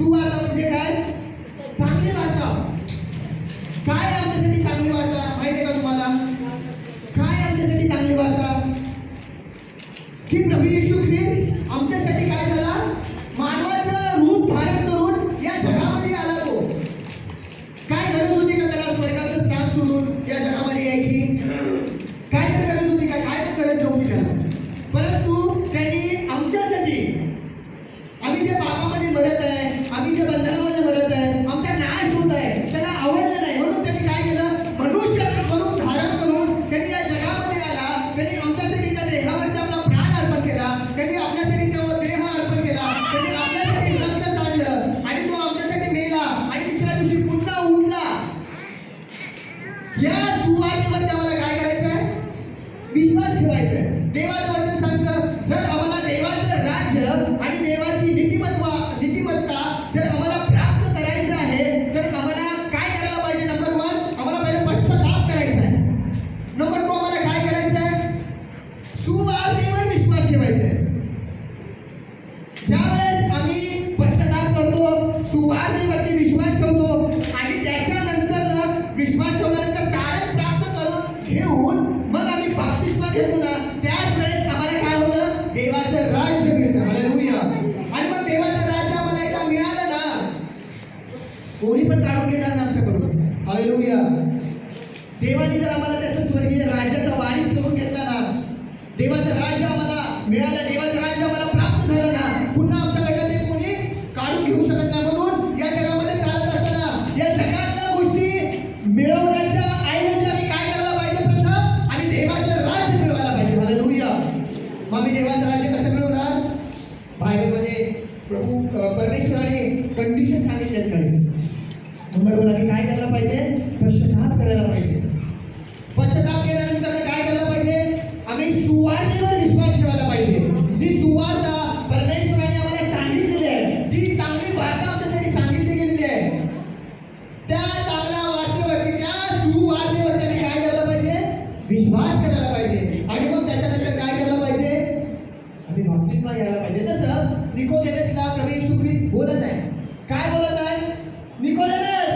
सुवार्ता म्हणजे काय? चांगली वार्ता. काय आमच्यासाठी चांगली वार्ता माहिती आहे का तुम्हाला? काय आमच्यासाठी चांगली वार्ता? की प्रभू येशू ख्रिस्त आमच्यासाठी काय झाला? मानवाचं रूप धारण करून या जगामध्ये आला. तो काय गरज होती का त्याला स्वर्गाचं स्थान सोडून या जगामध्ये यायची? काय तर गरज होती का? काय तर गरज नव्हती त्याला. परंतु त्यांनी आमच्यासाठी, आम्ही जे पापामध्ये मरत आहे, आम्ही जे बंधनामध्ये मरत आहे, आमचा नाश होत आहे, त्याला आवडलं नाही. म्हणून त्यांनी काय केलं? मनुष्याचं स्वरूप धारण करून त्यांनी या जगामध्ये आला. त्यांनी आमच्यासाठी त्या देहावरती आपला प्राण अर्पण केला. त्यांनी आपल्यासाठी तो देह अर्पण केला. त्यांनी आपल्यासाठी रक्त सांडलं आणि तो आमच्यासाठी मेला आणि तिसऱ्या दिवशी पुन्हा उठला. या सुवार्तेवर आम्हाला काय करायचं आहे? विश्वास ठेवायचा आहे. देवाचं वचन सांगतं, जर आम्हाला देवाचं राज्य आणि देवाची नीतिमत्ता जर आम्हाला प्राप्त करायचं आहे, तर आम्हाला काय करायला पाहिजे? नंबर 1 आम्हाला पहिले पश्चाताप करायचा आहे. नंबर 2 आम्हाला काय करायचं आहे? सुवार्तेवर विश्वास ठेवायचा आहे. ज्यावेळेस आम्ही पश्चाताप करतो, सुवार्तेवरती विश्वास ठेवतो आणि त्याच्यानंतर विश्वास ठेवल्यानंतर कारण प्राप्त करून घेऊन मग आम्ही बाप्तिस्मा घेतो ना, त्याच वेळेस आम्हाला काय होतं? देवाचं राज्य मिळतं. हालेलुया. आणि मग देवाचं राज्य आम्हाला एकदा मिळालं ना, कोणी पण काढून घेणार ना आमच्याकडून. हालेलुया. देवाने जर आम्हाला त्याचं स्वर्गीय राज्याचा वारीस करून घेतला ना, देवाचं राज्य आम्हाला मिळालं, देवाचं राज्य आम्हाला प्राप्त झालं ना, पुन्हा आमच्याकडनं ते कोणी काढून घेऊ शकत नाही. म्हणून या जगामध्ये चालत असताना या जगातल्या गोष्टी मिळवण्याच्या ऐवजी आम्ही काय करायला पाहिजे? प्रथम आम्ही देवाचं राज्य मिळवायला पाहिजे. हालेलुया. मग आम्ही देवाचं राज्य कसं मिळवणार? बायबलमध्ये परमेश्वराने कंडिशन सांगितल्यात काही. नंबर 1 आम्ही काय करायला पाहिजे? पश्चाताप करायला पाहिजे.